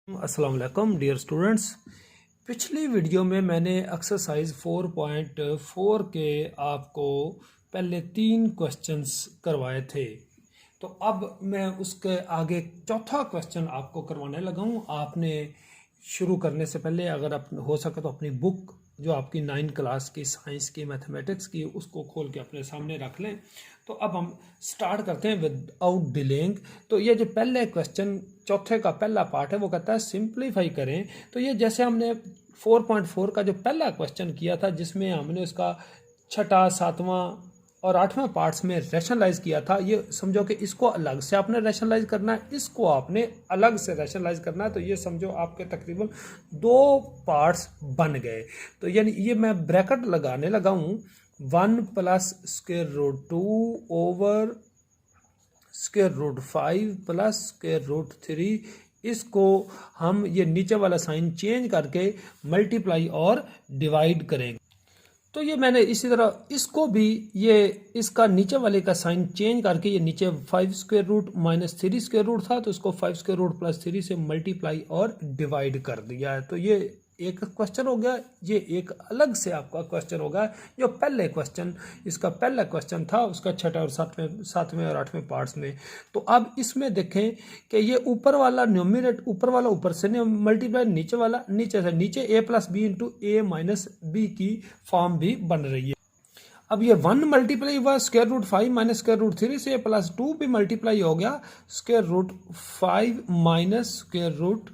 अस्सलाम वालेकुम dear students. पिछली वीडियो में मैंने एक्सरसाइज 4.4 के आपको पहले 3 क्वेश्चंस करवाए थे। तो अब मैं उसके आगे चौथा क्वेश्चन आपको करवाने लगा हूँ। आपने शुरू करने से पहले अगर आप हो सके तो अपनी बुक जो आपकी 9 क्लास की साइंस की मैथमेटिक्स की उसको खोल के अपने सामने रख लें। तो अब हम स्टार्ट करते हैं विदाउट डिलेइंग। तो ये जो पहले क्वेश्चन चौथे का पहला पार्ट है वो कहता है सिंप्लीफाई करें। तो ये जैसे हमने 4.4 का जो पहला क्वेश्चन किया था जिसमें हमने उसका छठा, सातवां और आठवां पार्ट्स में रैशनलाइज किया था, ये समझो कि इसको अलग से आपने रैशनलाइज करना है, इसको आपने अलग से रैशनलाइज करना है। तो ये समझो आपके तकरीबन 2 पार्ट्स बन गए। तो यानी ये मैं ब्रैकेट लगाने लगा हूँ 1 plus square root 2 over square root 5 plus square root 3। इसको हम ये नीचे वाला साइन चेंज करके मल्टीप्लाई और डिवाइड करेंगे। तो ये मैंने इसी तरह इसको भी ये इसका नीचे वाले का साइन चेंज करके ये नीचे 5 square root minus 3 square root था तो इसको 5 स्क्वायर रूट प्लस 3 से मल्टीप्लाई और डिवाइड कर दिया है। तो ये एक क्वेश्चन हो गया। ये एक अलग से आपका क्वेश्चन होगा जो पहले क्वेश्चन इसका पहला क्वेश्चन था उसका छठा और सातवें और आठवें पार्ट्स में। तो अब इसमें देखें कि ये ऊपर वाला न्यूमरेटर ऊपर वाला ऊपर से मल्टीप्लाई नीचे वाला नीचे से नीचे a plus B into a minus b की फॉर्म भी बन रही है। अब ये 1 मल्टीप्लाई हुआ square root 5 minus square root 3 से प्लस 2 भी मल्टीप्लाई हो गया square root 5 minus square root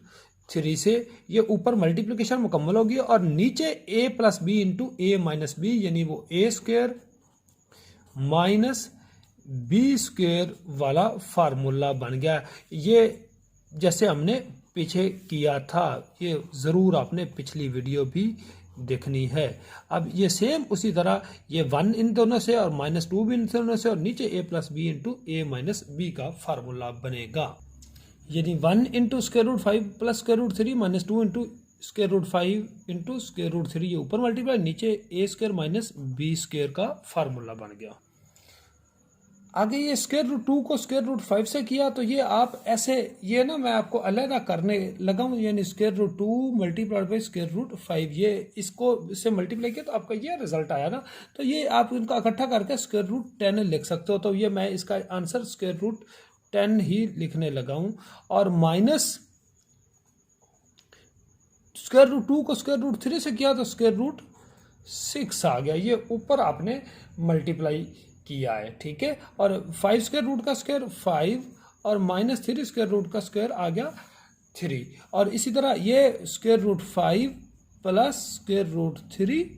3 से। ये ऊपर मल्टीप्लिकेशन मुकम्मल होगी और नीचे a plus B into a minus B यानी वो a square minus B square वाला फार्मूला बन गया। ये जैसे हमने पीछे किया था, ये ज़रूर आपने पिछली वीडियो भी देखनी है। अब ये सेम उसी तरह ये 1 इन दोनों से और -2 भी इन दोनों से और नीचे a plus B into a minus b का फार्मूला बनेगा। यानी 1 into square root 5 plus square root 3 minus 2 into square root 5 into square root 3 ये ऊपर मल्टीप्लाई नीचे a square minus B square का फार्मूला बन गया। आगे ये स्क्वायर रूट 2 को स्क्वायर रूट 5 से किया तो ये आप ऐसे ये ना मैं आपको अलग करने लगा हूँ। यानी square root 2 multiplied by square root 5 ये इसको इससे मल्टीप्लाई किया तो आपका ये रिजल्ट आया ना। तो ये आप इनका इकट्ठा करके स्क्वायर रूट 10 लिख सकते हो। तो ये मैं इसका आंसर स्क्वायर रूट 10 ही लिखने लगा हूँ और माइनस स्क्वायर रूट 2 को स्क्वायर रूट 3 से किया तो स्क्वायर रूट 6 आ गया। ये ऊपर आपने मल्टीप्लाई किया है, ठीक है। और 5 स्क्वायर रूट का स्क्वायर 5 और माइनस 3 स्क्वायर रूट का स्क्वायर आ गया 3। और इसी तरह ये square root 5 plus square root 3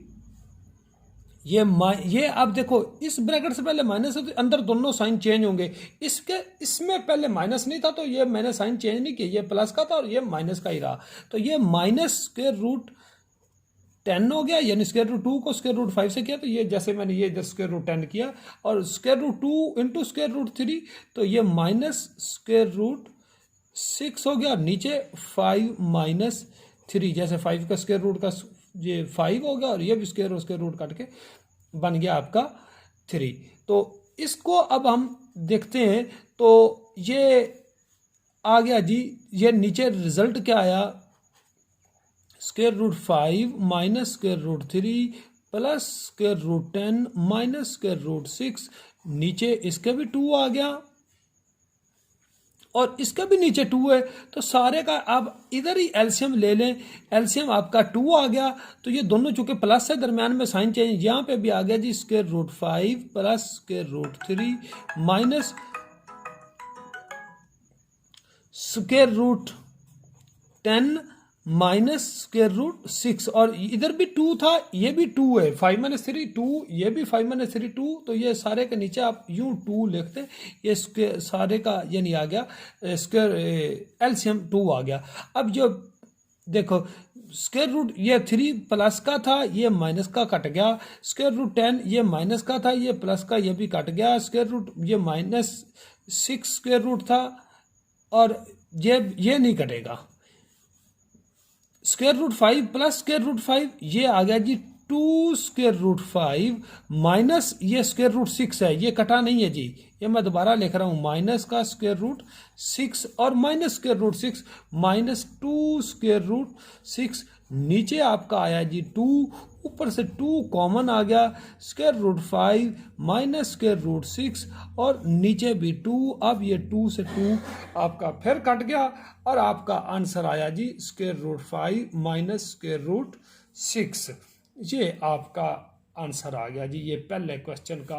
ये आप देखो इस ब्रैकेट से पहले माइनस है तो अंदर दोनों साइन चेंज होंगे। इसमें पहले माइनस नहीं था तो ये मैंने साइन चेंज नहीं किया, ये प्लस का था और ये माइनस का ही रहा। तो ये माइनस स्क्वायर रूट 10 हो गया। यानी स्क्वायर रूट 2 को स्क्वायर रूट 5 से किया तो ये जैसे मैंने ये इधर स्क्वायर रूट 10 किया और square root 2 into square root 3 तो ये माइनस स्क्वायर रूट 6 हो गया। नीचे 5 माइनस 3 जैसे 5 का स्क्वायर रूट का ये 5 हो गया और ये भी स्क्वायर रूट काट के बन गया आपका 3। तो इसको अब हम देखते हैं तो ये आ गया जी। ये नीचे रिजल्ट क्या आया square root 5 minus square root 3 plus square root 10 minus square root 6। नीचे इसके भी 2 आ गया और इसका भी नीचे 2 है। तो सारे का आप इधर ही एलसीएम ले लें। एलसीएम आपका 2 आ गया तो ये दोनों चूंकि प्लस से दरमियान में साइन चेंज यहाँ पे भी आ गया जी square root 5 plus square root 3 minus square root 10 minus square root 6। और इधर भी 2 था ये भी 2 है 5 माइनस 3 2 ये भी 5 माइनस 3 2। तो ये सारे के नीचे आप यूं 2 लिखते हैं। ये सारे का यानी आ गया स्क्वायर एलसीएम 2 आ गया। अब जो देखो स्क्वायर रूट ये 3 प्लस का था ये माइनस का कट गया। स्क्वायर रूट 10 ये माइनस का था ये प्लस का ये भी कट गया। स्क्वायर रूट ये माइनस 6 स्क्वायर रूट था और ये नहीं कटेगा। Square root 5 plus square root 5 ये आ गया जी टू स्क्वायर रूट 5 माइनस ये स्क्वायर रूट 6 है, ये कटा नहीं है जी, ये मैं दोबारा लिख रहा हूं, माइनस का स्क्वायर रूट 6 और minus square root 6 minus 2 square root 6, नीचे आपका आया जी 2, ऊपर से 2 कॉमन आ गया, square root 5 minus square root 6 और नीचे भी 2, अब ये 2 से 2 आपका फिर कट गया और आपका आंसर आया जी square root 5 minus square root 6। ये आपका आंसर आ गया जी। ये पहले क्वेश्चन का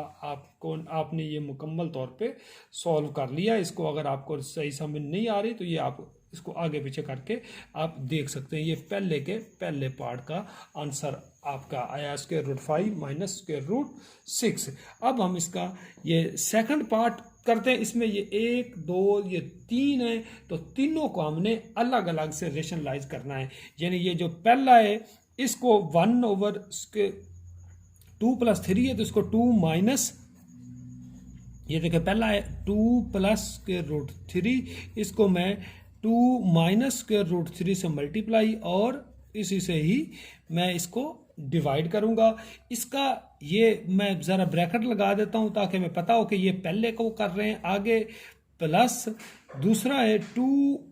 आपने ये मुकम्मल तौर पे सॉल्व कर लिया। इसको अगर आपको सही समझ नहीं आ रही तो ये आप इसको आगे पीछे करके आप देख सकते हैं। ये पहले के पहले पार्ट का आंसर आपका आया square root 5 minus square root 6। अब हम इसका ये सेकंड पार्ट करते हैं। इसमें ये 1 2 ये 3 है, तो तीनों को हमने अलग अलग से रेशनलाइज करना है। यानी ये जो पहला है इसको 1 ओवर 2 प्लस 3 है, तो इसको 2 माइनस, ये देखिए पहला है 2 प्लस स्क्वायर रूट 3, इसको मैं 2 माइनस स्क्वायर रूट 3 से मल्टीप्लाई और इसी से ही मैं इसको डिवाइड करूंगा। इसका ये मैं ज़रा ब्रैकेट लगा देता हूं ताकि मैं पता हो कि ये पहले को कर रहे हैं, आगे प्लस दूसरा है 2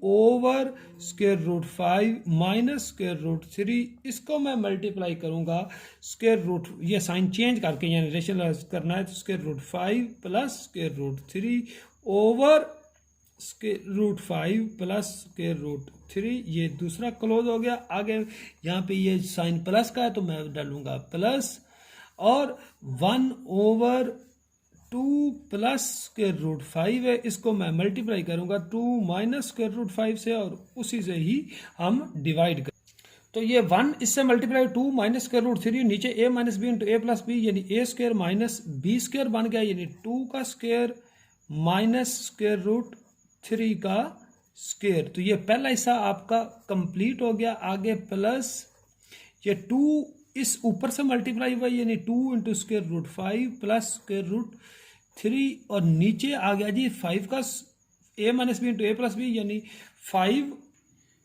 over square root 5 minus square root 3, इसको मैं मल्टीप्लाई करूंगा स्क्वायर रूट, ये साइन चेंज करके यानी रेशनलाइज करना है, तो square root 5 plus square root 3 over square root 5 plus square root 3, ये दूसरा क्लोज हो गया। आगे यहाँ पे ये साइन प्लस का है तो मैं डालूंगा प्लस, और 1 ओवर 2 प्लस स्क्वायर रूट 5 है, इसको मैं मल्टीप्लाई करूंगा 2 माइनस स्क्वायर रूट 5 से और उसी से ही हम डिवाइड कर, तो ये 1 इससे मल्टीप्लाई 2 माइनस स्क्वायर रूट 3, नीचे a minus b into a plus b यानी a square minus B square बन गया, यानी 2 का स्क्वायर माइनस स्क्वायर रूट 3 का स्क्वायर। तो ये पहला हिस्सा आपका कंप्लीट हो गया। आगे प्लस ये 2 इस ऊपर से मल्टीप्लाई हुआ यानी 2 into square root 5 plus square root 3, और नीचे आ गया जी 5 का a minus b into a plus b यानी 5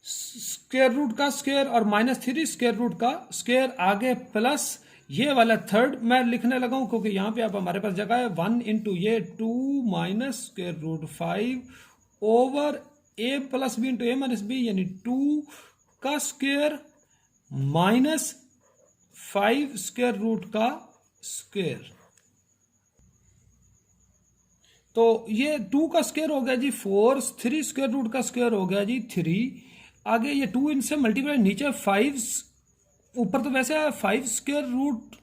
स्क्वायर रूट का स्क्वायर और माइनस 3 स्क्वायर रूट का स्क्वायर, आगे प्लस ये वाला थर्ड मैं लिखने लगा हूं क्योंकि यहाँ पे आप हमारे पास जगह है, 1 इंटू ये 2 minus square root 5 over a plus B into a minus B यानी 2 का स्क्वायर माइनस 5 स्क्वायर रूट का स्क्वायर। तो ये 2 का स्क्वायर हो गया जी 4, 3 स्क्वायर रूट का स्क्वायर हो गया जी 3, आगे ये 2 इनसे मल्टीप्लाई, नीचे 5, ऊपर तो वैसे है 5 स्क्वायर रूट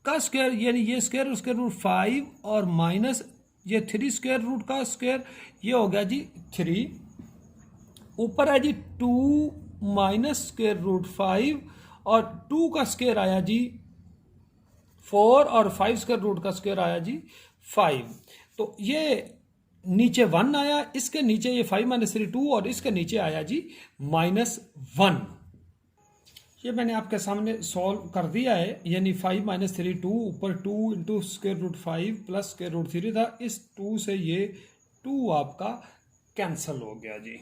का स्क्वायर यानी ये स्क्वायर रूट 5 और माइनस ये 3 स्क्वायर रूट का स्क्वायर, ये हो गया जी 3, ऊपर है जी 2 माइनस स्क्वायर रूट 5 और 2 का स्क्वायर आया जी 4 और 5 स्क्वायर रूट का स्क्वायर आया जी 5। तो ये नीचे 1 आया, इसके नीचे ये 5 माइनस 3 2 और इसके नीचे आया जी -1। ये मैंने आपके सामने सॉल्व कर दिया है, यानी 5 माइनस 3 2, ऊपर 2 into square root 5 plus square root 3 था, इस 2 से ये 2 आपका कैंसिल हो गया जी।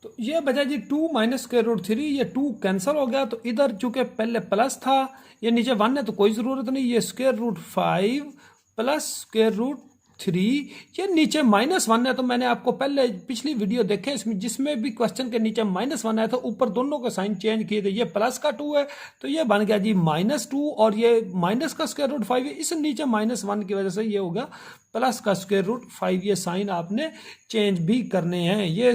तो ये बचा जी 2 माइनस स्क्वायर रूट 3, ये 2 कैंसिल हो गया। तो इधर चूंकि पहले प्लस था, ये नीचे 1 है तो कोई ज़रूरत नहीं, ये square root 5 plus square root 3, ये नीचे -1 है। तो मैंने आपको पहले पिछली वीडियो देखे इसमें जिसमें भी क्वेश्चन के नीचे -1 आया था, ऊपर दोनों के साइन चेंज किए थे। ये प्लस का 2 है तो ये बन गया जी -2, और ये माइनस का स्क्वायर रूट 5 है, इस नीचे -1 की वजह से ये होगा प्लस का स्क्वायर रूट 5। ये साइन आपने चेंज भी करने हैं। ये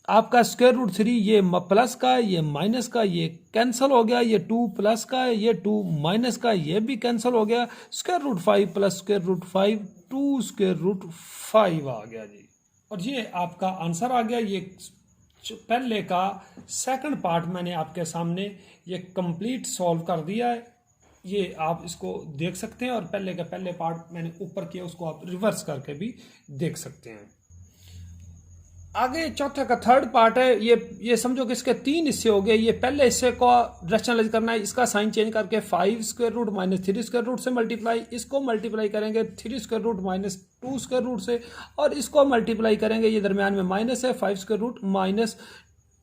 आपका स्क्वायर रूट 3 ये प्लस का है, ये माइनस का, ये कैंसिल हो गया, ये 2 प्लस का है, ये 2 माइनस का, ये भी कैंसिल हो गया, square root 5 plus square root 5 2 square root 5 आ गया जी। और ये आपका आंसर आ गया। ये पहले का सेकंड पार्ट मैंने आपके सामने ये कंप्लीट सॉल्व कर दिया है, ये आप इसको देख सकते हैं, और पहले का पहले पार्ट मैंने ऊपर किया उसको आप रिवर्स करके भी देख सकते हैं। आगे चौथे का थर्ड पार्ट है, ये समझो कि इसके 3 हिस्से हो गए। ये पहले हिस्से को रैशनलाइज करना है, इसका साइन चेंज करके 5 square root minus 3 square root से मल्टीप्लाई, इसको मल्टीप्लाई करेंगे 3 square root minus 2 square root से, और इसको मल्टीप्लाई करेंगे, ये दरमियान में माइनस है 5 square root minus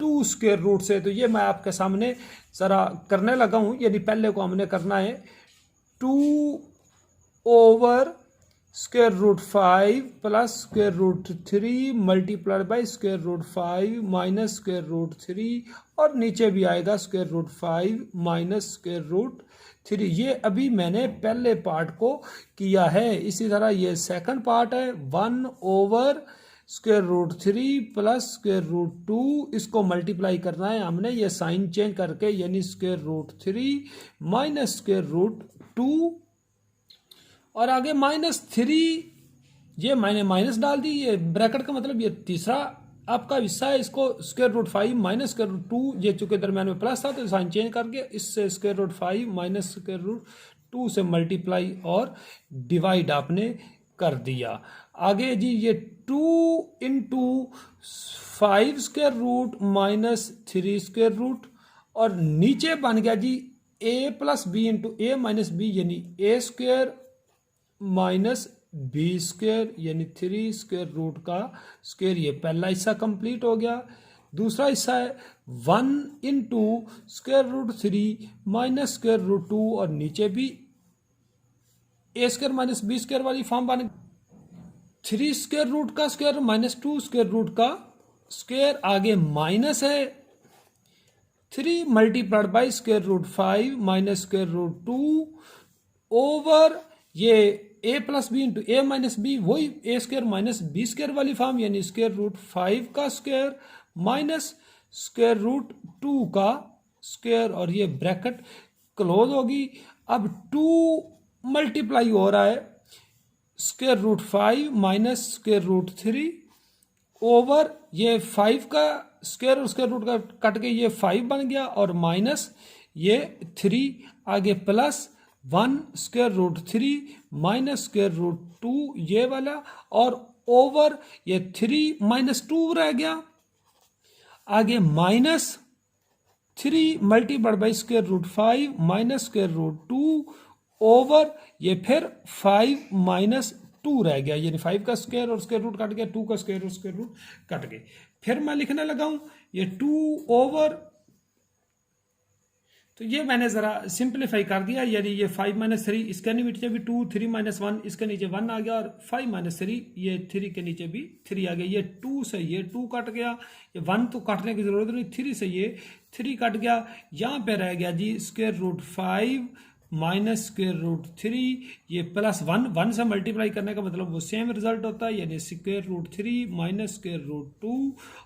2 square root से। तो ये मैं आपके सामने ज़रा करने लगा हूँ, यानी पहले को हमने करना है 2 over square root 5 plus square root 3 multiplied by square root 5 minus square root 3 और नीचे भी आएगा square root 5 minus square root 3। ये अभी मैंने पहले पार्ट को किया है। इसी तरह ये सेकंड पार्ट है 1 over square root 3 plus square root 2, इसको मल्टीप्लाई करना है हमने, ये साइन चेंज करके, यानी square root 3 minus square root 2 और आगे -3। ये मैंने माइनस डाल दी, ये ब्रैकेट का मतलब ये तीसरा आपका हिस्सा है, इसको square root 5 minus square root 2, ये चूंकि दरम्यान में प्लस था तो साइन चेंज करके इससे square root 5 minus square root 2 से मल्टीप्लाई और डिवाइड आपने कर दिया। आगे जी ये 2 into 5 square root minus 3 square root और नीचे बन गया जी a plus B into a minus B, यानी a square minus B square, यानी 3 स्क्वायर रूट का स्क्वायर। ये पहला हिस्सा कंप्लीट हो गया। दूसरा हिस्सा है 1 into square root 3 minus square root 2 और नीचे भी a square minus B square वाली फॉर्म बन 3 स्क्वायर रूट का स्क्वायर माइनस 2 स्क्वायर रूट का स्क्वायर। आगे माइनस है 3 multiplied by square root 5 minus square root 2 over ये a plus B into a minus b, वही a square minus B square वाली form, यानी स्क्वायर रूट 5 का square minus square root 2 का square और ये ब्रैकेट क्लोज होगी। अब 2 मल्टीप्लाई हो रहा है square root 5 minus square root 3 over ये 5 का स्क्वायर और स्क्वायर रूट का कट के ये 5 बन गया और माइनस ये 3, आगे plus 1 square root 3 minus square root 2 ये वाला और ओवर ये 3 माइनस 2 रह गया। आगे minus 3 multiplied by square root 5 minus square root 2 over ये फिर 5 माइनस 2 रह गया, यानी 5 का स्क्वायर और स्क्वायर रूट कट गया, 2 का स्क्वायर और स्क्वायर रूट कट गए। फिर मैं लिखने लगा हूं ये 2 ओवर, तो ये मैंने जरा सिंप्लीफाई कर दिया, यानी ये 5 माइनस 3 इसके नीचे भी 2, 3 माइनस 1 इसके नीचे 1 आ गया और 5 माइनस 3 ये 3 के नीचे भी 3 आ गया। ये 2 से ये 2 कट गया, ये 1 तो काटने की जरूरत नहीं, 3 से ये 3 कट गया। यहाँ पे रह गया जी square root 5 minus square root 3, ये प्लस 1 से मल्टीप्लाई करने का मतलब वो सेम रिजल्ट होता है, यानी square root 3 minus square root 2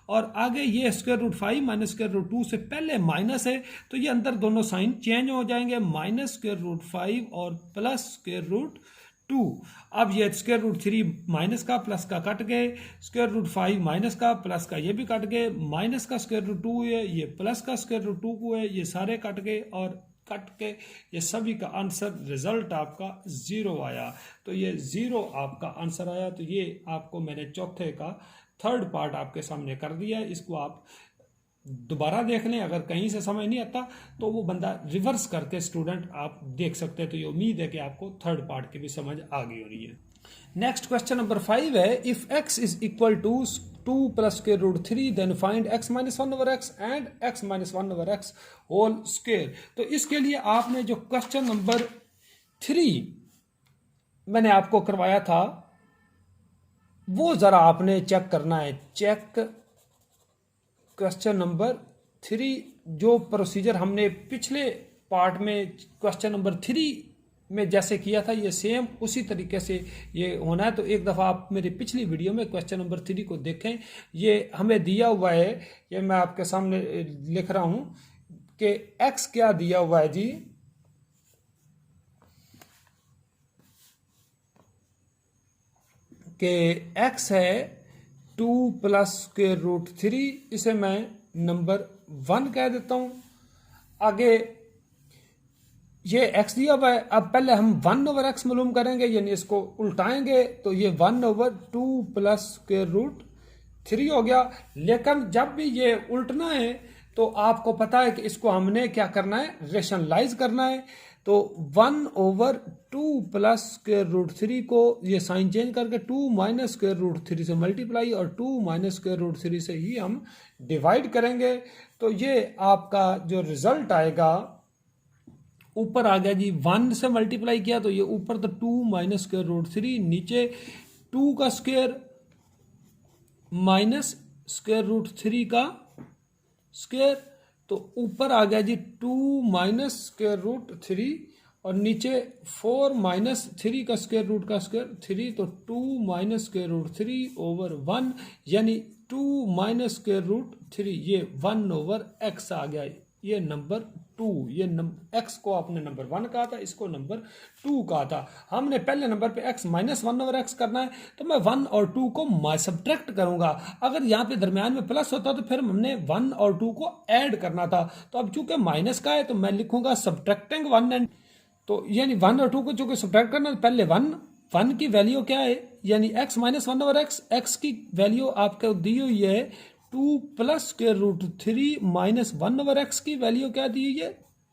और आगे ये square root 5 minus square root 2 से पहले माइनस है तो ये अंदर दोनों साइन चेंज हो जाएंगे, माइनस स्क्वायर रूट 5 और प्लस स्क्वायर रूट 2। अब ये स्क्वायर रूट 3 माइनस का प्लस का कट गए, स्क्वायर रूट 5 माइनस का प्लस का ये भी कट गए, माइनस का स्क्वायर रूट 2 है, ये प्लस का स्क्वायर रूट 2 को है, ये सारे कट गए और कट के ये सभी का आंसर रिजल्ट आपका 0 आया। तो ये 0 आपका आंसर आया। तो ये आपको मैंने चौथे का थर्ड पार्ट आपके सामने कर दिया है। इसको आप दोबारा देख लें, अगर कहीं से समझ नहीं आता तो वो बंदा रिवर्स करके स्टूडेंट आप देख सकते हैं। तो ये उम्मीद है कि आपको थर्ड पार्ट की भी समझ आ गई हो रही है। नेक्स्ट क्वेश्चन नंबर 5 है, if x is equal to 2 plus square root 3 then find x minus 1 over x and x minus 1 over x whole square. तो इसके लिए आपने जो क्वेश्चन नंबर 3 मैंने आपको करवाया था वो जरा आपने चेक करना है। चेक क्वेश्चन नंबर 3, जो प्रोसीजर हमने पिछले पार्ट में क्वेश्चन नंबर 3 में जैसे किया था ये सेम उसी तरीके से ये होना है। तो एक दफ़ा आप मेरी पिछली वीडियो में क्वेश्चन नंबर 3 को देखें। ये हमें दिया हुआ है, ये मैं आपके सामने लिख रहा हूं कि x क्या दिया हुआ है जी, कि x है 2 प्लस स्क्वायर रूट 3, इसे मैं नंबर 1 कह देता हूं। आगे ये x दिया हुआ है, अब पहले हम 1 ओवर x मालूम करेंगे, यानी इसको उल्टाएंगे तो ये 1 ओवर 2 प्लस स्क्वायर रूट 3 हो गया। लेकिन जब भी ये उल्टना है तो आपको पता है कि इसको हमने क्या करना है, रेशनलाइज करना है। तो 1/2 प्लस स्क्वायर रूट 3 को ये साइन चेंज करके 2 माइनस स्क्वायर रूट 3 से मल्टीप्लाई और 2 माइनस स्क्वायर रूट 3 से ही हम डिवाइड करेंगे। तो ये आपका जो रिजल्ट आएगा ऊपर आ गया जी 1 से मल्टीप्लाई किया तो ये ऊपर तो 2 माइनस स्क्वायर रूट 3, नीचे 2 का स्क्वायर माइनस स्क्वायर रूट 3 का स्क्वायर, तो ऊपर आ गया जी 2 माइनस स्क्वायर रूट 3 और नीचे 4 माइनस 3 का स्क्वायर रूट का स्क्वायर 3, तो 2 माइनस स्क्वायर रूट 3 ओवर 1 यानी 2 माइनस स्क्वायर रूट 3, ये 1 ओवर x आ गया। ये नंबर 2, ये x को आपने नंबर 1 कहा था, इसको नंबर 2 कहा था। हमने पहले नंबर पे x माइनस 1 ओवर x करना है, तो मैं 1 और 2 को सब्ट्रैक्ट करूंगा। अगर यहाँ पे दरमियान में प्लस होता तो फिर हमने 1 और 2 को ऐड करना था। तो अब चूंकि माइनस का है तो मैं लिखूंगा सब्ट्रैक्टिंग 1 एंड, तो यानी 1 और 2 को चूंकि सब्ट्रैक्ट करना है, पहले 1 की वैल्यू क्या है, यानी x माइनस 1 ओवर x की वैल्यू आपको दी हुई है 2 plus square root 3 minus 1 over x की वैल्यू क्या दी हुई है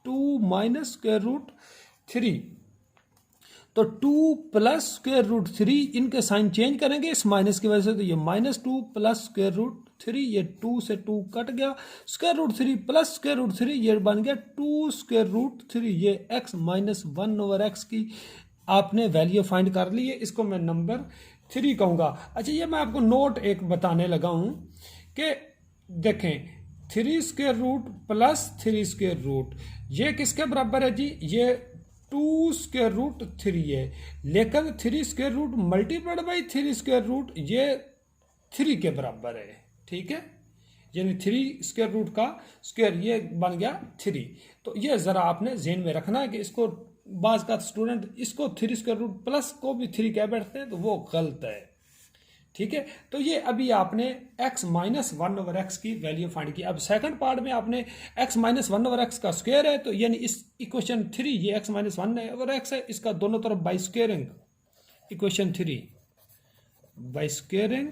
2 माइनस स्क्वायर रूट 3। तो 2 प्लस स्क्वायर रूट 3, इनके साइन चेंज करेंगे इस माइनस की वजह से, तो ये -2 प्लस स्क्वायर रूट 3, ये 2 से 2 कट गया, square root 3 plus square root 3, ये बन गया 2 स्क्वायर रूट 3। ये x माइनस 1 ओवर x की आपने वैल्यू फाइंड कर ली है, इसको मैं नंबर 3 कहूँगा। अच्छा, ये मैं आपको नोट एक बताने लगा हूँ कि देखें 3 square root plus 3 square root ये किसके बराबर है जी, ये 2 स्क्वायर रूट 3 है, लेकिन 3 square root multiplied by 3 square root ये 3 के बराबर है, ठीक है, यानी 3 स्क्वायर रूट का स्क्वायर ये बन गया 3। तो ये ज़रा आपने ज़हन में रखना है कि इसको बाज़ का स्टूडेंट इसको 3 स्क्वायर रूट प्लस को भी 3 कह बैठते हैं, तो वो गलत है, ठीक है। तो ये अभी आपने x माइनस 1 ओवर x की वैल्यू फाइंड की। अब सेकंड पार्ट में आपने x माइनस 1 ओवर x का स्क्वायर है, तो यानी इस इक्वेशन 3 ये x माइनस 1 ओवर x है, इसका दोनों तरफ by squaring equation 3 by squaring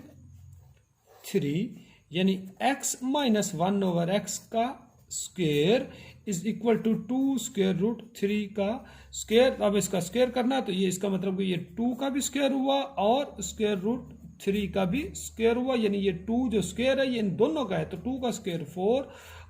3 यानी x माइनस 1 ओवर x का square is equal to 2 square root 3 का स्क्वायर। अब इसका स्क्वायर करना है तो ये इसका मतलब कि ये 2 का भी स्क्वायर हुआ और स्क्वायर रूट 3 का भी स्क्वायर हुआ, यानी ये 2 जो स्क्वायर है ये इन दोनों का है, तो 2 का स्क्वायर 4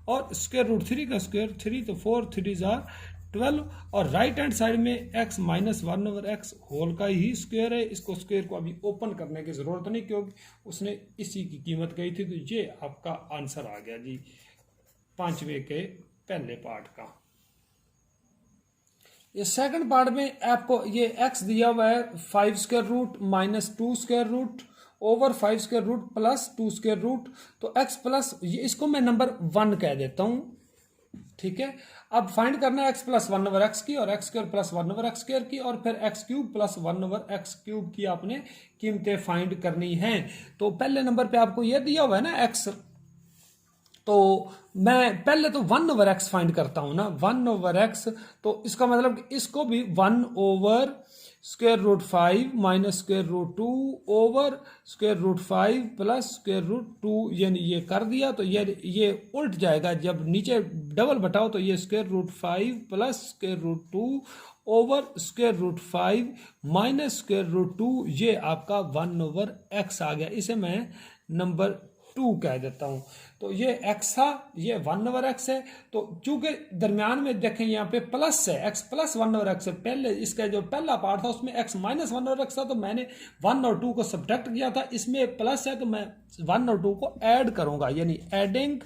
और स्क्वायर रूट 3 का स्क्वायर 3, तो 4 3 जार 12 और राइट हैंड साइड में x minus 1 over x whole का ही स्क्वायर है। इसको स्क्वायर को अभी ओपन करने की जरूरत नहीं क्योंकि उसने इसी की कीमत कही थी। तो ये आपका आंसर आ गया जी 5वें के पहले पार्ट का। ये सेकंड पार्ट में आपको ये x दिया हुआ है 5 square root minus 2 square root over 5 square root plus 2 square root, तो x प्लस ये इसको मैं नंबर 1 कह देता हूं, ठीक है। अब फाइंड करना है x प्लस 1 ओवर x की और x square plus 1 over x square की और फिर x cube plus 1 over x cube की आपने कीमतें फाइंड करनी हैं। तो पहले नंबर पे आपको ये दिया हुआ है ना x, तो मैं पहले तो 1 ओवर x फाइंड करता हूं ना, 1 ओवर x, तो इसका मतलब कि इसको भी 1 over square root 5 minus square root 2 over square root 5 plus square root 2 यानी ये कर दिया, तो ये उल्ट जाएगा, जब नीचे डबल बटाओ तो ये square root 5 plus square root 2 over square root 5 minus square root 2, ये आपका 1 ओवर x आ गया, इसे मैं नंबर 2 कह देता हूं। तो ये x था, ये 1 ओवर x है, तो चूंकि दरमियान में देखें यहाँ पे प्लस है, x प्लस 1 ओवर x है, पहले इसका जो पहला पार्ट था उसमें x माइनस 1 ओवर x था, तो मैंने 1 और 2 को सब्ट्रैक्ट किया था, इसमें प्लस है तो मैं 1 और 2 को ऐड करूंगा, यानी एडिंग,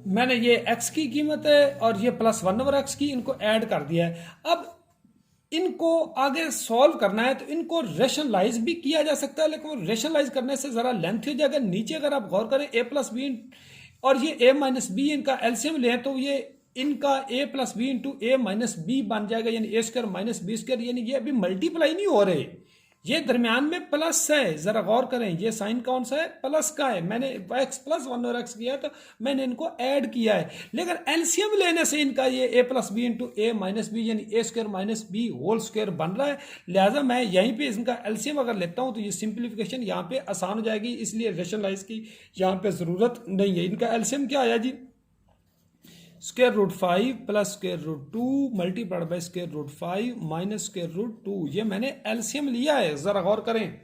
मैंने ये x की कीमत है और ये प्लस 1 ओवर x की, इनको ऐड कर दिया है। अब इनको आगे सॉल्व करना है तो इनको रेशनलाइज भी किया जा सकता है, लेकिन रेशनलाइज करने से जरा लेंथ हो जाएगा। नीचे अगर आप गौर करें a प्लस बी और ये a माइनस बी, इनका एलसीएम लें तो ये इनका a plus B into a minus B बन जाएगा, यानी a square minus B square, यानी ये अभी मल्टीप्लाई नहीं हो रहे, ये दरमियान में प्लस है, जरा गौर करें, ये साइन कौन सा है, प्लस का है, मैंने x प्लस 1 और x किया है तो मैंने इनको ऐड किया है, लेकिन एलसीएम लेने से इनका ये a plus B into a minus B यानी a square minus B whole square बन रहा है, लिहाजा मैं यहीं पे इनका एलसीएम अगर लेता हूं तो ये सिंप्लीफिकेशन यहाँ पे आसान हो जाएगी, इसलिए रेशनलाइज की यहाँ पे जरूरत नहीं है। इनका एलसीएम क्या आया जी square root 5 plus square root 2 multiplied by square root 5 minus square root 2। ये मैंने एलसीएम लिया है, जरा गौर करें,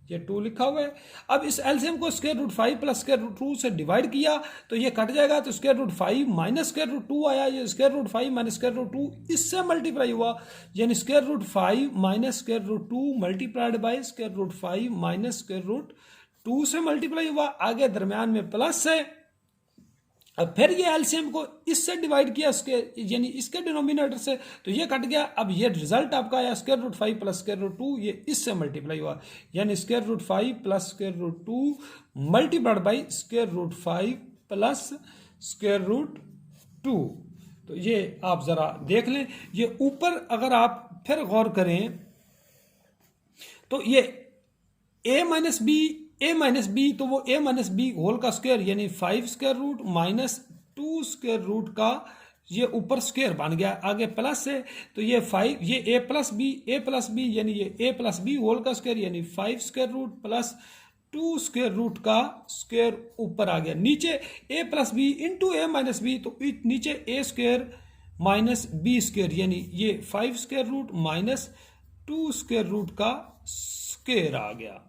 ये 2 लिखा हुआ है। अब इस एलसीएम को square root 5 plus square root 2 से डिवाइड किया तो ये कट जाएगा, तो square root 5 minus square root 2 आया, ये square root 5 minus square root 2 इससे मल्टीप्लाई हुआ, यानी square root 5 minus square root 2 multiplied by square root 5 minus square root 2 से मल्टीप्लाई हुआ। आगे दरम्यान में प्लस है, अब फिर ये एलसीएम को इससे डिवाइड किया, इसके यानी इसके डिनोमिनेटर से, तो ये कट गया। अब ये रिजल्ट आपका आया square root 5 plus square root 2, ये इससे मल्टीप्लाई हुआ, यानी square root 5 plus square root 2 multiplied by square root 5 plus square root 2। तो ये आप जरा देख लें, ये ऊपर अगर आप फिर गौर करें तो ये a माइनस बी, तो वो a माइनस बी होल का स्क्वायर यानी 5 square root minus 2 square root का ये ऊपर स्क्वायर बन गया, आगे प्लस है तो ये 5, ये a प्लस बी यानी ये a प्लस बी होल का स्क्वायर यानी 5 square root plus 2 square root का स्क्वायर ऊपर आ गया। नीचे a plus B into a minus B, तो नीचे a square minus B square यानी ये 5 square root minus 2 square root का स्क्वायर आ गया।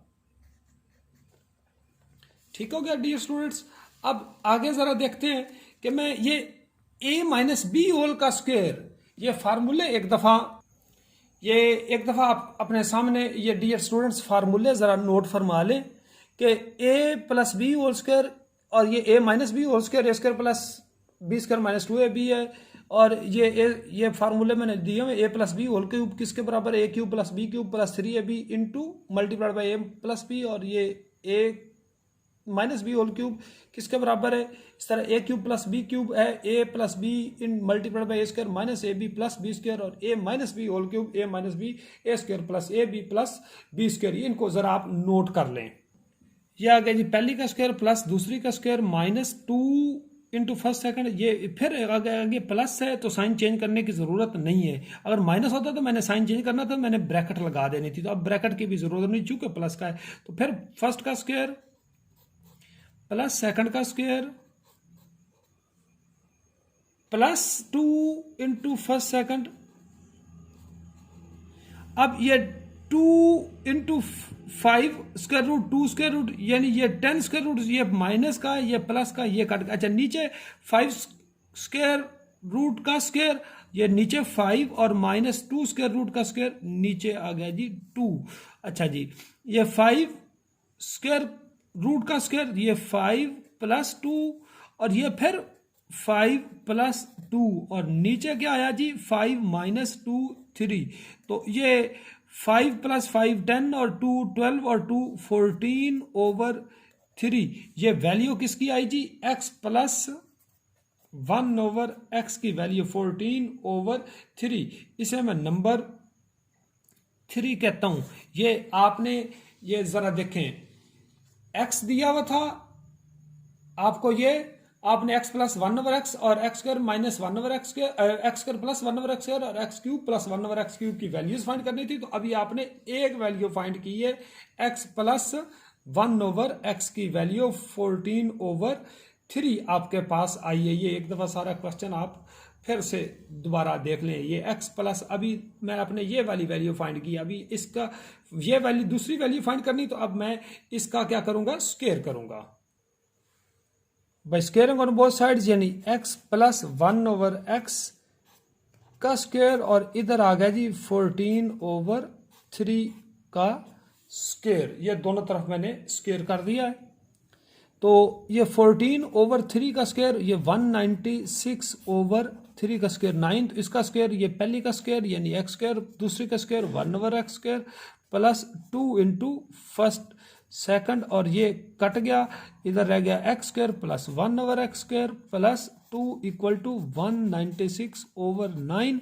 ठीक हो गया डियर स्टूडेंट्स। अब आगे जरा देखते हैं कि मैं ये a माइनस बी होल का स्क्वायर, ये फार्मूले एक दफा आप अपने सामने ये डियर स्टूडेंट्स फार्मूले जरा नोट फरमा लें कि a plus B whole square और ये a minus B whole square, A square plus B square minus 2ab है, और ये फार्मूले मैंने दिए हुए a plus B whole cube किसके बराबर है, a cube plus B cube plus 3ab into multiplied by a plus B, और ये a minus B whole cube किसके बराबर है, इस तरह A cube plus B cube है, ए प्लस बी इन multiplied by a square minus a b plus B square, और a minus B whole cube a minus b a square plus a b plus B square. इनको जरा आप note कर लें। ये आ गया जी पहली का स्क्वायर प्लस दूसरी का square minus 2 into first second, ये फिर आगे प्लस है तो साइन चेंज करने की जरूरत नहीं है, अगर माइनस होता तो मैंने साइन चेंज करना था, मैंने ब्रैकेट लगा देनी थी, तो अब ब्रैकेट की भी जरूरत नहीं चूंकि प्लस का है। तो फिर फर्स्ट का स्क्वायर प्लस सेकंड का square plus 2 into first second. अब ये 2 into 5 square root 2 square root यानी ये 10 स्क्वायर रूट, ये माइनस का ये प्लस का ये कट, अच्छा नीचे 5 स्क्वायर रूट का स्क्वायर, ये नीचे 5 और माइनस 2 स्क्वायर रूट का स्क्वायर नीचे आ गया जी 2। अच्छा जी ये 5 स्क्वायर रूट का स्क्वायर, ये 5 प्लस 2 और ये फिर 5 प्लस 2 और नीचे क्या आया जी 5 माइनस 2 3। तो ये 5 प्लस 5 10 और 2 12 और 2 14 ओवर 3। ये वैल्यू किसकी आई जी x प्लस 1 ओवर x की वैल्यू 14 ओवर 3। इसे मैं नंबर 3 कहता हूं। ये आपने ये जरा देखें, x दिया हुआ था आपको, ये आपने x प्लस 1 ओवर एक्स और x square minus 1 over x x square plus 1 over x square और x cube plus 1 over x cube की वैल्यूज फाइंड करनी थी। तो अभी आपने एक वैल्यू फाइंड की है x प्लस 1 ओवर एक्स की वैल्यू 14 ओवर 3 आपके पास आई है। ये एक दफा सारा क्वेश्चन आप फिर से दोबारा देख लें। ये x प्लस, अभी मैं अपने ये वाली वैल्यू फाइंड की, अभी इसका ये वैल्यू दूसरी वैल्यू फाइंड करनी, तो अब मैं इसका क्या करूंगा स्क्वायर करूंगा by squaring on both sides, यानी x प्लस 1 ओवर x का स्क्वायर और इधर आ गया जी 14 ओवर 3 का स्क्वायर। ये दोनों तरफ मैंने स्क्वायर कर दिया है। तो ये 14 ओवर 3 का स्क्वायर, ये 196 ओवर 3 का स्क्वायर 9, तो इसका स्क्वायर ये पहली का स्क्वायर यानी एक्स स्क्वायर, दूसरी का square 1 over x square plus 2 into first second, और ये कट गया, इधर रह गया x square plus 1 over x square plus 2 equal to 196 over 9।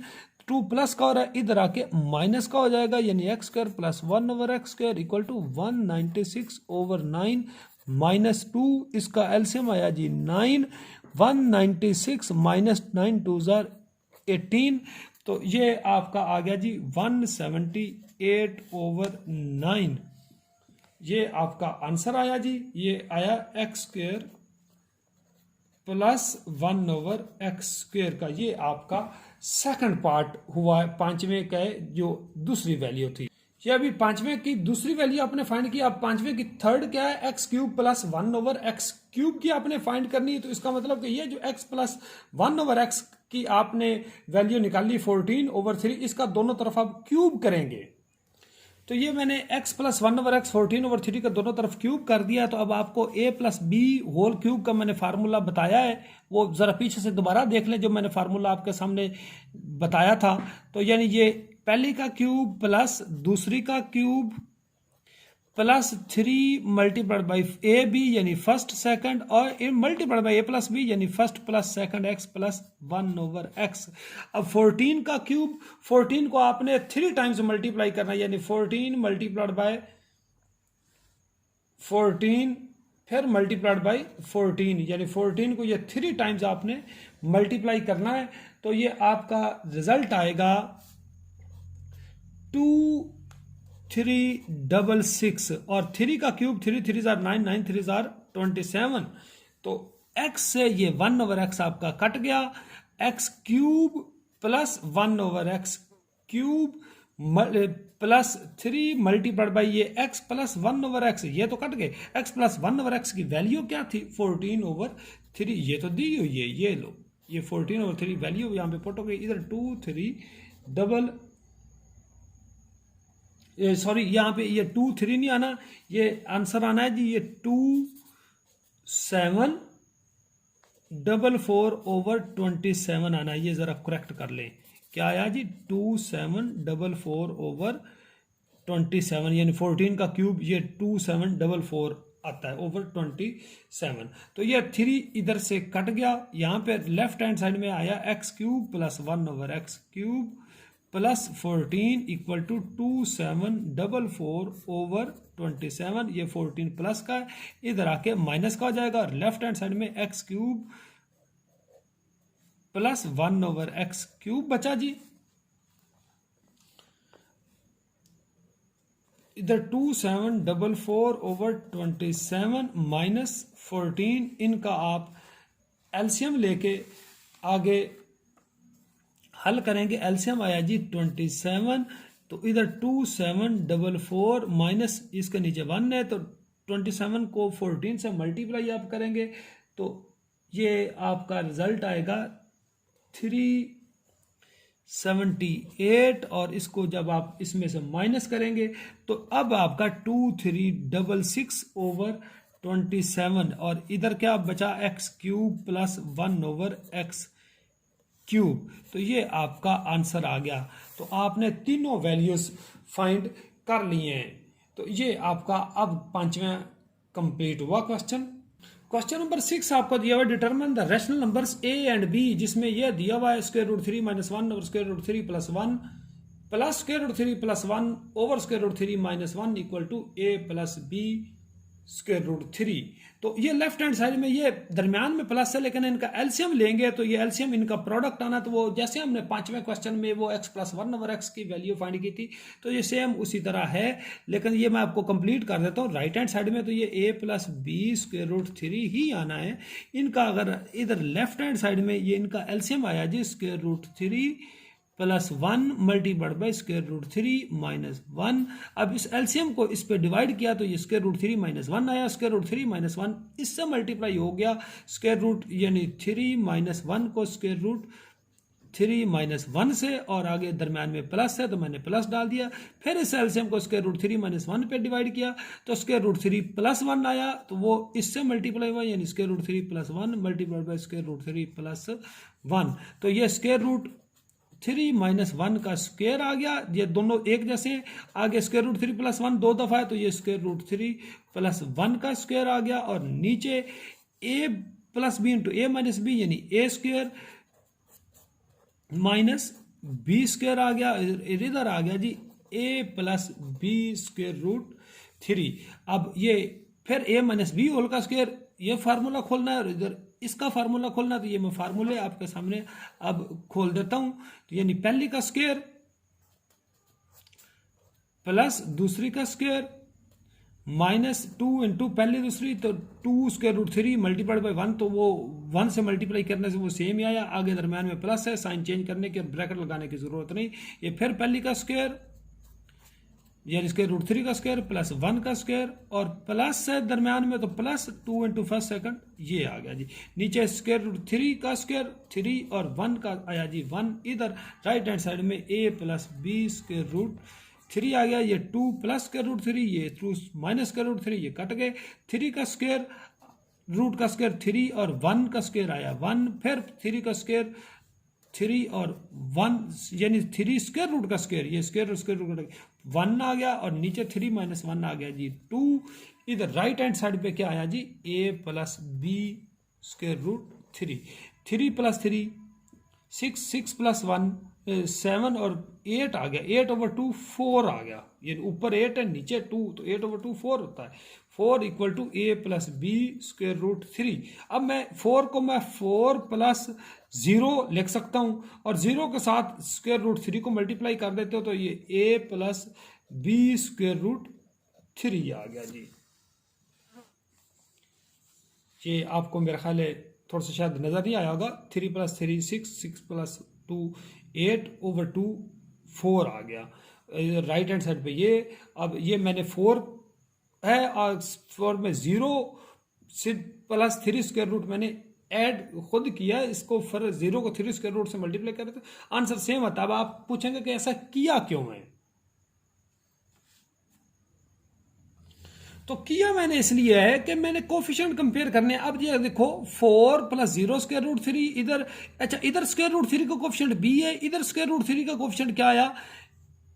2 plus का हो रहा है, इधर आके माइनस का हो जाएगा, यानी x square plus 1 over x square equal to 196 over 9 minus 2, इसका एलसीएम आया जी 9, 196 माइनस 9 2 18, तो ये आपका आ गया जी 178 ओवर 9। ये आपका आंसर आया जी, ये आया एक्स स्क्वायर प्लस 1/x² का, ये आपका सेकंड पार्ट हुआ है पांचवें का जो दूसरी वैल्यू थी। ये अभी पांचवें की दूसरी वैल्यू आपने फाइंड की। अब पांचवें की थर्ड क्या है, x³ प्लस 1/x³ की आपने फाइंड करनी है। तो इसका मतलब कि ये जो x प्लस 1/x की आपने वैल्यू निकाली 14/3, इसका दोनों तरफ आप क्यूब करेंगे। तो ये मैंने x प्लस 1/x 14/3 का दोनों तरफ क्यूब कर दिया। तो अब आपको a plus B whole cube का मैंने फार्मूला बताया है, वो ज़रा पीछे से दोबारा देख लें जो मैंने फार्मूला आपके सामने बताया था। तो यानी ये पहली का क्यूब प्लस दूसरी का cube plus 3 multiplied by a b यानी फर्स्ट सेकंड, और multiplied by a plus b यानी first plus second x plus 1/x। अब 14 का क्यूब, 14 को आपने 3 टाइम्स मल्टीप्लाई करना है, यानी 14 मल्टीप्लाइड बाय 14 फिर मल्टीप्लाइड बाई 14, यानी 14 को ये 3 टाइम्स आपने मल्टीप्लाई करना है। तो ये आपका रिजल्ट आएगा 2366, और 3 का क्यूब 3 3 9 9 3 27। तो x से ये 1/x आपका कट गया, x³ plus 1/x³ plus 3 multiplied by ये x प्लस 1/x, ये तो कट गए। x प्लस 1/x की वैल्यू क्या थी, 14/3, ये तो दी हुई है, ये लो, ये 14/3 वैल्यू यहाँ पे पुट हो गई। इधर 2 यहाँ पे ये 2 3 नहीं आना, ये आंसर आना है जी, ये 2744/27 आना है। ये जरा करेक्ट कर लें, क्या आया जी, 2744/27, यानी 14 का क्यूब ये 2744 आता है ओवर 27। तो ये 3 इधर से कट गया, यहाँ पे लेफ्ट हैंड साइड में आया x³ plus 1/x³ plus 14 equal to 2744/27। ये 14 प्लस का है, इधर आके माइनस का हो जाएगा, और लेफ्ट हैंड साइड में x³ प्लस 1/x³ बचा जी। इधर 2744/27 माइनस 14, इनका आप एलसीएम लेके आगे हल करेंगे। एलसीएम आया जी 27, तो इधर 2744 माइनस इसके नीचे 1 है, तो 27 को 14 से मल्टीप्लाई आप करेंगे, तो ये आपका रिजल्ट आएगा 378, और इसको जब आप इसमें से माइनस करेंगे तो अब आपका 2366/27, और इधर क्या बचा, x³ प्लस 1/x³। तो ये आपका आंसर आ गया। तो आपने तीनों वैल्यूज फाइंड कर लिए हैं। तो ये आपका अब पांचवा कंप्लीट हुआ क्वेश्चन। क्वेश्चन नंबर 6 आपको दिया हुआ, determine the rational numbers a and b, जिसमें यह दिया हुआ है √3 - 1 over √3 + 1 plus √3 + 1 over √3 - 1 equal to a + b √3। तो ये लेफ्ट हैंड साइड में ये दरमियान में प्लस है, लेकिन इनका एलसीएम लेंगे तो ये एलसीएम इनका प्रोडक्ट आना, तो वो जैसे हमने पांचवें क्वेश्चन में वो x प्लस 1/x की वैल्यू फाइंड की थी, तो ये सेम उसी तरह है। लेकिन ये मैं आपको कंप्लीट कर देता हूँ। राइट हैंड साइड में तो ये a + b √3 ही आना है। इनका अगर इधर लेफ्ट हैंड साइड में ये इनका एलसीएम आया जी √3 प्लस 1 मल्टीप्लाइड बाई √3 - 1। अब इस एलसीएम को इस पे डिवाइड किया तो ये √3 - 1 आया, √3 - 1 इससे मल्टीप्लाई हो गया, यानी 3 - 1 को √3 - 1 से, और आगे दरम्यान में प्लस है तो मैंने प्लस डाल दिया। फिर इस एलसीएम को √3 - 1 पे डिवाइड किया तो √3 + 1 आया, तो वो इससे मल्टीप्लाई हुआ, यानी √3 + 1 मल्टीप्लाइड बाई √3 + 1। तो ये √3 - 1 का स्क्वायर आ गया। ये दोनों एक जैसे हैं, आगे √3 + 1 2 दफा है, तो ये √3 + 1 का स्क्वायर आ गया, और नीचे a + b × a - b यानी a² - b² आ गया। इधर आ गया जी a + b² √3। अब ये फिर a - b होल का स्क्वायर, ये फार्मूला खोलना है, और इधर इसका फार्मूला खोलना, तो ये मैं फार्मूले आपके सामने अब खोल देता हूं। तो यानी पहली का स्क्वायर प्लस दूसरी का स्क्वायर -2 इंटू पहली दूसरी, तो 2 स्क्वायर रूट 3 मल्टीप्लाइड बाई 1, तो वो 1 से मल्टीप्लाई करने से वो सेम ही आया। आगे दरम्यान में प्लस है, साइन चेंज करने की और ब्रैकेट लगाने की जरूरत नहीं। ये फिर पहली का स्क्वायर यानी स्क्वायर रूट 3 का स्क्वायर प्लस 1 का स्क्वायर और प्लस है दरम्यान में, तो प्लस 2 इंटू फर्स्ट सेकंड ये आ गया जी। नीचे स्क्वायर रूट 3 का स्क्वायर 3 और 1 का आया जी 1। इधर राइट हैंड साइड में a plus B square root 3 आ गया। ये 2 प्लस स्क्वायर रूट 3, ये 2 माइनस स्क्वायर रूट 3, ये कट गए। 3 का स्क्वायर रूट का स्क्वायर 3 और 1 का स्क्वायर आया 1, फिर 3 का स्क्वायर 3 और 1 यानी 3 स्क्वायर रूट का स्क्वायर, ये स्क्वायर रूट 1 आ गया और नीचे 3 माइनस 1 आ गया जी 2। इधर राइट हैंड साइड पे क्या आया जी a plus B square root 3, 3 plus 3 6, 6 plus 1 7 और 8 आ गया। 8/2 4 आ गया। ये ऊपर 8 है नीचे 2, तो 8/2 4 होता है। 4 equal to a plus B square root 3। अब मैं 4 को मैं 4 प्लस 0 लिख सकता हूँ और 0 के साथ स्क्वायर रूट 3 को मल्टीप्लाई कर देते हो, तो ये a plus B square root 3 आ गया जी। ये आपको मेरा ख्याल है थोड़ा सा शायद नजर नहीं आया होगा। 3 प्लस 3 6, 6 प्लस 2 8/2 4 आ गया राइट हैंड साइड पे ये। अब ये मैंने 4 है और 4 में 0 से प्लस 3 स्क्वायर रूट मैंने ऐड खुद किया, इसको फिर 0 को 3 स्क्वायर रूट से मल्टीप्लाई कर, तो आंसर सेम आता है। अब आप पूछेंगे कि ऐसा किया क्यों है, तो किया मैंने इसलिए है कि मैंने कोफिशिएंट कंपेयर करने। अब ये देखो 4 प्लस 0 स्क्वायर रूट 3 इधर, अच्छा इधर स्क्वायर रूट 3 का कोफिशिएंट b है, इधर स्क्वायर रूट 3 का कोफिशिएंट क्या आया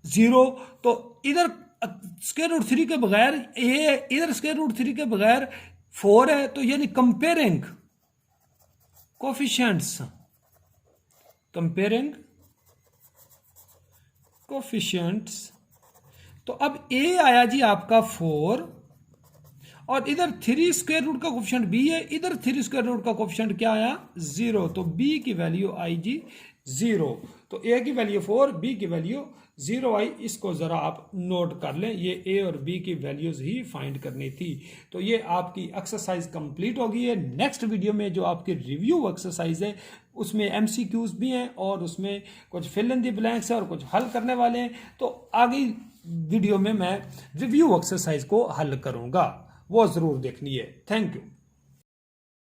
0, तो इधर स्क्वायर रूट 3 के बगैर a, इधर स्क्वायर रूट 3 के बगैर 4 है, तो यानी कंपेयरिंग कोफिशिएंट्स, कंपेयरिंग कोफिशिएंट्स, तो अब a आया जी आपका 4 और इधर 3 स्क्वायर रूट का कोफिशिएंट b है, इधर 3 स्क्वायर रूट का कोफिशिएंट क्या आया 0, तो b की वैल्यू आई जी 0। तो a की वैल्यू 4, b की वैल्यू 0 आई। इसको जरा आप नोट कर लें, ये a और b की वैल्यूज ही फाइंड करनी थी। तो ये आपकी एक्सरसाइज कंप्लीट हो गई है। नेक्स्ट वीडियो में जो आपकी रिव्यू एक्सरसाइज है उसमें MCQs भी हैं और उसमें कुछ फिल इन द ब्लैंक्स है और कुछ हल करने वाले हैं। तो आगे वीडियो में मैं रिव्यू एक्सरसाइज को हल करूंगा, वो जरूर देखनी है। Thank you.